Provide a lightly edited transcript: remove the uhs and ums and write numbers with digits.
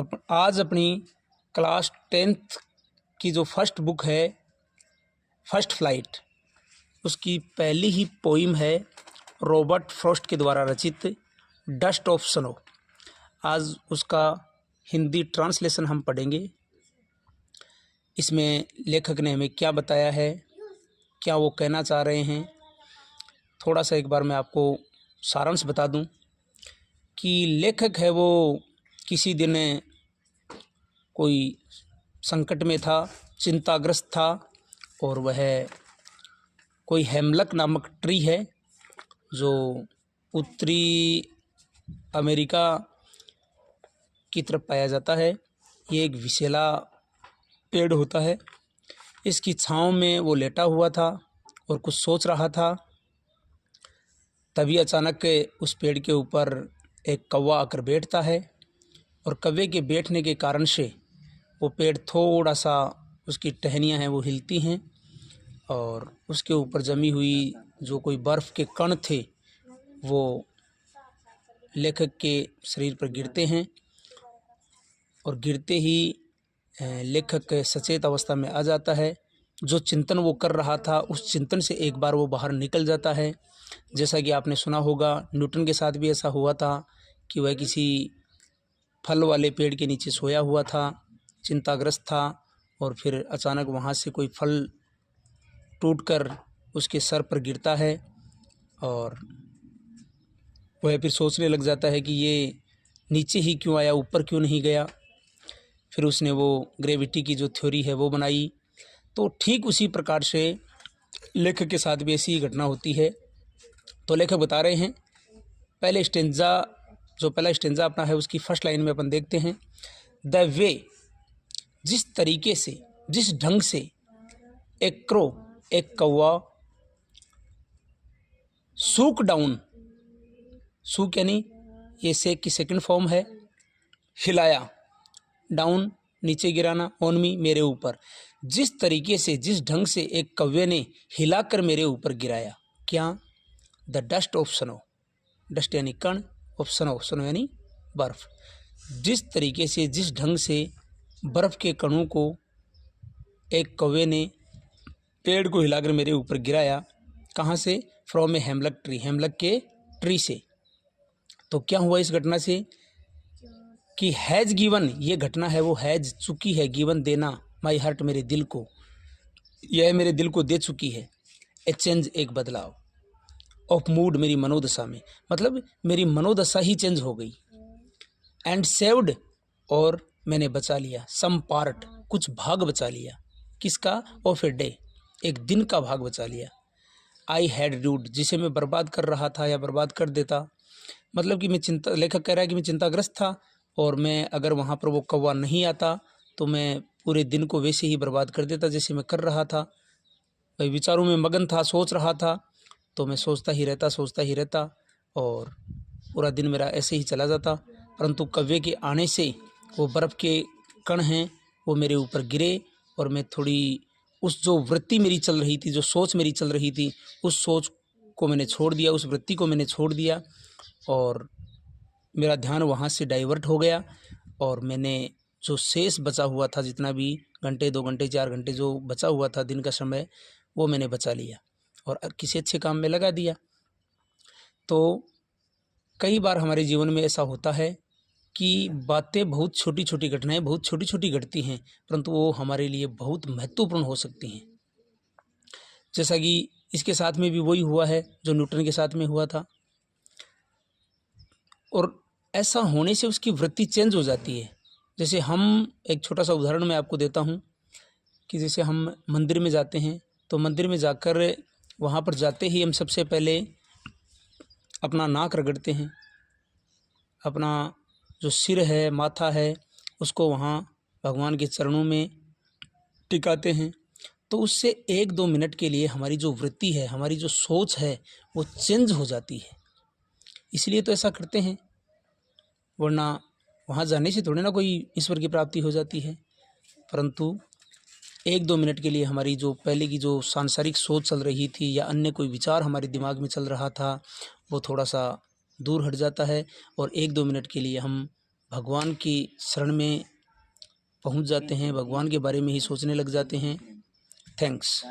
आज अपनी class 10th की जो फर्स्ट बुक है फर्स्ट फ्लाइट, उसकी पहली ही पोइम है रॉबर्ट फ्रॉस्ट के द्वारा रचित डस्ट ऑफ स्नो। आज उसका हिंदी ट्रांसलेशन हम पढ़ेंगे। इसमें लेखक ने हमें क्या बताया है, क्या वो कहना चाह रहे हैं। थोड़ा सा एक बार मैं आपको सारांश बता दूं कि लेखक है वो किसी दिन कोई संकट में था, चिंताग्रस्त था, और वह कोई हेमलक नामक ट्री है जो उत्तरी अमेरिका की तरफ पाया जाता है। ये एक विषैला पेड़ होता है। इसकी छाँव में वो लेटा हुआ था और कुछ सोच रहा था। तभी अचानक उस पेड़ के ऊपर एक कौवा आकर बैठता है और कौवे के बैठने के कारण से वो पेड़ थोड़ा सा, उसकी टहनियाँ हैं वो हिलती हैं और उसके ऊपर जमी हुई जो कोई बर्फ़ के कण थे वो लेखक के शरीर पर गिरते हैं और गिरते ही लेखक सचेत अवस्था में आ जाता है। जो चिंतन वो कर रहा था उस चिंतन से एक बार वो बाहर निकल जाता है। जैसा कि आपने सुना होगा, न्यूटन के साथ भी ऐसा हुआ था कि वह किसी फल वाले पेड़ के नीचे सोया हुआ था, चिंताग्रस्त था, और फिर अचानक वहाँ से कोई फल टूटकर उसके सर पर गिरता है और वह फिर सोचने लग जाता है कि ये नीचे ही क्यों आया, ऊपर क्यों नहीं गया। फिर उसने वो ग्रेविटी की जो थ्योरी है वो बनाई। तो ठीक उसी प्रकार से लेखक के साथ भी ऐसी ही घटना होती है। तो लेखक बता रहे हैं, पहला स्टेंजा अपना है उसकी फर्स्ट लाइन में अपन देखते हैं, द वे, जिस तरीके से, जिस ढंग से एक क्रो, एक कौवा, सूक डाउन, सूक यानी ये सेक की सेकंड फॉर्म है, हिलाया, डाउन नीचे गिराना, ऑन मी मेरे ऊपर, जिस तरीके से, जिस ढंग से एक कौवे ने हिलाकर मेरे ऊपर गिराया। क्या? The dust of snow, dust यानी कण, ऑफ स्नो, स्नो यानी बर्फ। जिस तरीके से, जिस ढंग से बर्फ़ के कणों को एक कौवे ने पेड़ को हिलाकर मेरे ऊपर गिराया। कहाँ से? फ्रॉम ए हेमलक ट्री, हेमलक के ट्री से। तो क्या हुआ इस घटना से कि हैज़ गिवन, ये घटना है वो हैज़ चुकी है, गिवन देना, माई हार्ट मेरे दिल को, यह मेरे दिल को दे चुकी है, ए चेंज एक बदलाव, ऑफ मूड मेरी मनोदशा में, मतलब मेरी मनोदशा ही चेंज हो गई। एंड सेव्ड, और मैंने बचा लिया, सम पार्ट, कुछ भाग बचा लिया। किसका? ऑफ ए डे, एक दिन का भाग बचा लिया। आई हैड रूड, जिसे मैं बर्बाद कर रहा था या बर्बाद कर देता, मतलब कि लेखक कह रहा है कि मैं चिंताग्रस्त था और मैं अगर वहाँ पर वो कौवा नहीं आता तो मैं पूरे दिन को वैसे ही बर्बाद कर देता जैसे मैं कर रहा था। भाई विचारों में मगन था, सोच रहा था, तो मैं सोचता ही रहता और पूरा दिन मेरा ऐसे ही चला जाता। परंतु कौवे के आने से वो बर्फ़ के कण हैं वो मेरे ऊपर गिरे और मैं थोड़ी, उस जो वृत्ति मेरी चल रही थी, जो सोच मेरी चल रही थी, उस सोच को मैंने छोड़ दिया, उस वृत्ति को मैंने छोड़ दिया और मेरा ध्यान वहाँ से डाइवर्ट हो गया और मैंने जो शेष बचा हुआ था, जितना भी घंटे, 2 घंटे, 4 घंटे जो बचा हुआ था दिन का समय, वो मैंने बचा लिया और किसी अच्छे काम में लगा दिया। तो कई बार हमारे जीवन में ऐसा होता है कि बातें बहुत छोटी छोटी, घटनाएं बहुत छोटी छोटी घटती हैं, परंतु वो हमारे लिए बहुत महत्वपूर्ण हो सकती हैं। जैसा कि इसके साथ में भी वही हुआ है जो न्यूटन के साथ में हुआ था, और ऐसा होने से उसकी वृत्ति चेंज हो जाती है। जैसे हम, एक छोटा सा उदाहरण मैं आपको देता हूँ कि जैसे हम मंदिर में जाते हैं तो मंदिर में जाकर वहाँ पर जाते ही हम सबसे पहले अपना नाक रगड़ते हैं, अपना जो सिर है, माथा है, उसको वहाँ भगवान के चरणों में टिकाते हैं। तो उससे 1-2 मिनट के लिए हमारी जो वृत्ति है, हमारी जो सोच है वो चेंज हो जाती है। इसलिए तो ऐसा करते हैं, वरना वहाँ जाने से थोड़ी ना कोई ईश्वर की प्राप्ति हो जाती है। परंतु 1-2 मिनट के लिए हमारी जो पहले की जो सांसारिक सोच चल रही थी या अन्य कोई विचार हमारे दिमाग में चल रहा था वो थोड़ा सा दूर हट जाता है और 1-2 मिनट के लिए हम भगवान की शरण में पहुंच जाते हैं, भगवान के बारे में ही सोचने लग जाते हैं। थैंक्स।